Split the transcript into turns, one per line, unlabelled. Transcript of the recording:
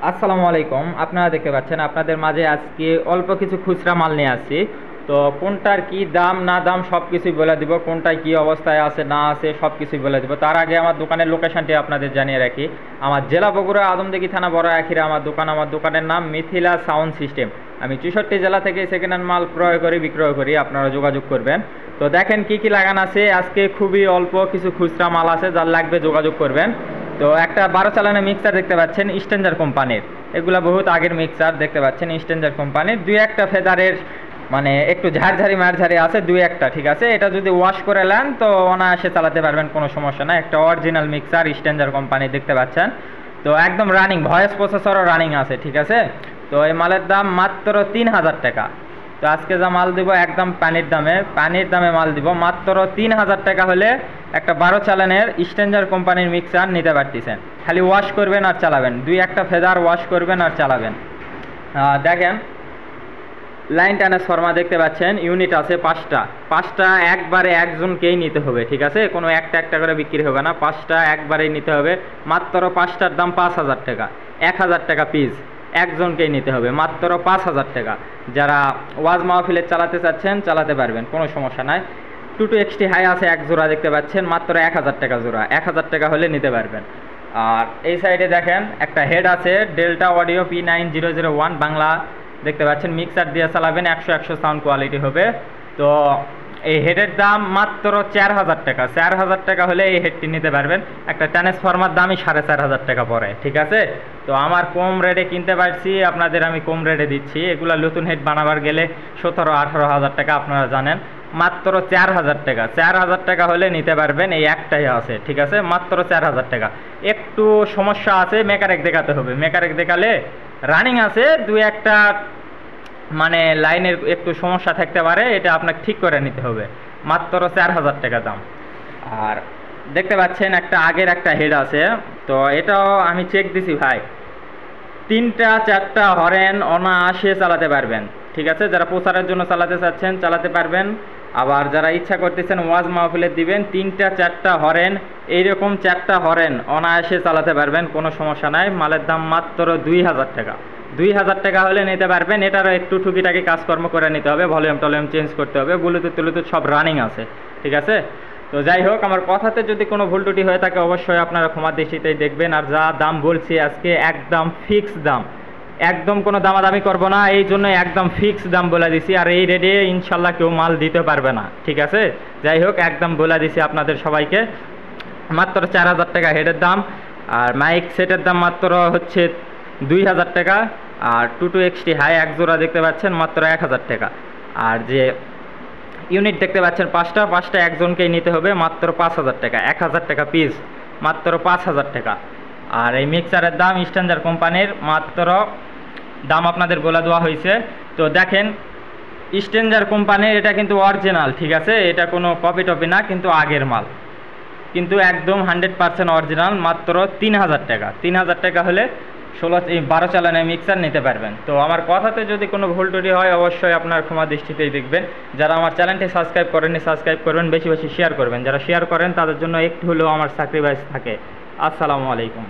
আসসালামু আলাইকুম। আপনারা দেখতে পাচ্ছেন আপনাদের মাঝে আজকে অল্প কিছু খুচরা মাল নিয়ে আসছি। তো কোনটার কি দাম না দাম সব কিছুই বলে দিব, কোনটায় কি অবস্থায় আছে না আছে সব কিছুই বলে দিব। তার আগে আমার দোকানের লোকেশনটি আপনাদের জানিয়ে রাখি। আমার জেলা বগুড়া, আদমদিঘি থানা, বড় আখিরা আমার দোকান। আমার দোকানের নাম মিথিলা সাউন্ড সিস্টেম। আমি 64 জেলা থেকে সেকেন্ড হ্যান্ড মাল ক্রয় করি, বিক্রয় করি, আপনারা যোগাযোগ করবেন। তো দেখেন কি কি লাগানো আছে আজকে। খুবই অল্প কিছু খুচরা মাল আছে, যার লাগবে যোগাযোগ করবেন। তো একটা 12 চালানের মিক্সার দেখতে পাচ্ছেন স্ট্যান্ডার্ড কোম্পানির। এগুলা বহুত আগের মিক্সার দেখতে পাচ্ছেন স্ট্যান্ডার্ড কোম্পানির। দুই একটা ফেদারের মানে একটু ঝাড়ঝাড়ি মারঝাড়ি আছে, দুই একটা, ঠিক আছে। এটা যদি ওয়াশ করে নেন তো অনায়াসে চালাতে পারবেন, কোনো সমস্যা না। একটা অরিজিনাল মিক্সার স্ট্যান্ডার্ড কোম্পানি দেখতে পাচ্ছেন। তো একদম রানিং, ভয়েস প্রসেসরও রানিং আছে, ঠিক আছে। তো এই মালের দাম মাত্র 3000 টাকা। তো আজকে যা মাল দিব একদম পানির দামে মাল দিব মাত্র 3000 টাকা হলে একটা 12 চালানের স্ট্যান্ডার্ড কোম্পানির মিক্সার নিতে পারতেছেন। খালি ওয়াশ করবেন আর চালাবেন, দুই একটা ফেদার ওয়াশ করবেন আর চালাবেন। দেখেন লাইন ট্রান্সফরমার দেখতে পাচ্ছেন, ইউনিট আছে পাঁচটা। পাঁচটা একবারে একজনকেই নিতে হবে, ঠিক আছে। কোনো একটা একটা করে বিক্রি হবে না, পাঁচটা একবারেই নিতে হবে। মাত্র পাঁচটার দাম 5000 টাকা, 1000 টাকা পিস। একজনকেই নিতে হবে, মাত্র 5000 টাকা। যারা ওয়াজ মাহফিলে চালাতে চাচ্ছেন চালাতে পারবেন, কোনো সমস্যা নাই। 22XT হাই আছে এক জোড়া দেখতে পাচ্ছেন, মাত্র 1000 টাকা জোড়া। 1000 টাকা হলে নিতে পারবেন। আর এই সাইডে দেখেন একটা হেড আছে ডেল্টা অডিও P9001 বাংলা দেখতে পাচ্ছেন। মিক্সার দিয়ে চালাবেন, 100 সাউন্ড কোয়ালিটি হবে। তো এই হেডের দাম মাত্র 4000 টাকা। 4000 টাকা হলে এই হেডটি নিতে পারবেন। একটা ট্রান্সফরমার দামই 4500 টাকা পড়ে, ঠিক আছে। তো আমার কম রেটে কিনতে পারছি, আপনাদের আমি কম রেটে দিচ্ছি। এগুলা নতুন হেড বানাবার গেলে 17-18 হাজার টাকা, আপনারা জানেন। মাত্র 4000 টাকা। 4000 টাকা হলে নিতে পারবেন, এই একটাই আছে, ঠিক আছে। মাত্র 4000 টাকা। একটু সমস্যা আছে, মেকানিক দেখাতে হবে। মেকানিক দেখালে রানিং আছে, দুই একটা মানে লাইনের একটু সমস্যা থাকতে পারে, এটা আপনাকে ঠিক করে নিতে হবে। মাত্র 4000 টাকা দাম। আর দেখতে পাচ্ছেন একটা আগের একটা হেড আছে। তো এটাও আমি চেক দিছি ভাই, 3টা 4টা হরেন অনায়াসে চালাতে পারবেন, ঠিক আছে। যারা প্রচারের জন্য চালাতে চাচ্ছেন চালাতে পারবেন। আবার যারা ইচ্ছা করতেছেন ওয়াজ মাহফিলে দিবেন, 3টা 4টা হরেন, এইরকম 4টা হরেন অনায়াসে চালাতে পারবেন, কোনো সমস্যা নাই। মালের দাম মাত্র 2000 টাকা। 2000 টাকা হলে নিতে পারবেন। এটারও একটু টুকিটাকি কাজকর্ম করে নিতে হবে, ভলিউম টলিউম চেঞ্জ করতে হবে, ব্লুটুথ টুলুটুথ সব রানিং আছে, ঠিক আছে। তো যাই হোক, আমার কথাতে যদি কোনো ভুল ত্রুটি হয়ে থাকে অবশ্যই আপনারা ক্ষমা দৃষ্টিতেই দেখবেন। আর যা দাম বলছি আজকে একদম ফিক্স দাম, একদম কোনো দামাদামি করব না, এই জন্য একদম ফিক্স দাম বলে দিছি। আর এই রেটে ইনশাল্লাহ কেউ মাল দিতে পারবে না, ঠিক আছে। যাই হোক, একদম বলে দিছি আপনাদের সবাইকে। মাত্র 4000 টাকা হেডের দাম। আর মাইক সেটের দাম মাত্র হচ্ছে 2000 টাকা। আর 22XT হাই এক জোড়া দেখতে পাচ্ছেন, মাত্র 1000 টাকা। আর যে ইউনিট দেখতে পাচ্ছেন পাঁচটা, পাঁচটা একজনকেই নিতে হবে, মাত্র 5000 টাকা। 1000 টাকা পিস, মাত্র 5000 টাকা। আর এই মিক্সারের দাম স্ট্যান্ডার্ড কোম্পানির, মাত্র দাম আপনাদের বলে দেওয়া হয়েছে। তো দেখেন স্ট্যান্ডার্ড কোম্পানির, এটা কিন্তু অরিজিনাল, ঠিক আছে। এটা কোনো কপি টপি না, কিন্তু আগের মাল, কিন্তু একদম 100% অরিজিনাল। মাত্র 3000 টাকা। 3000 টাকা হলে 12 চালানের মিক্সার নিতে পারবেন। তো আমার কথাতে যদি কোনো ভুল ত্রুটি হয় অবশ্যই আপনার ক্ষমা দৃষ্টিতেই দেখবেন। যারা আমার চ্যানেলটি সাবস্ক্রাইব করেননি সাবস্ক্রাইব করবেন, বেশি বেশি শেয়ার করবেন। যারা শেয়ার করেন তাদের জন্য একটু হলেও আমার স্যাক্রিফাইস থাকে। আসসালামু আলাইকুম।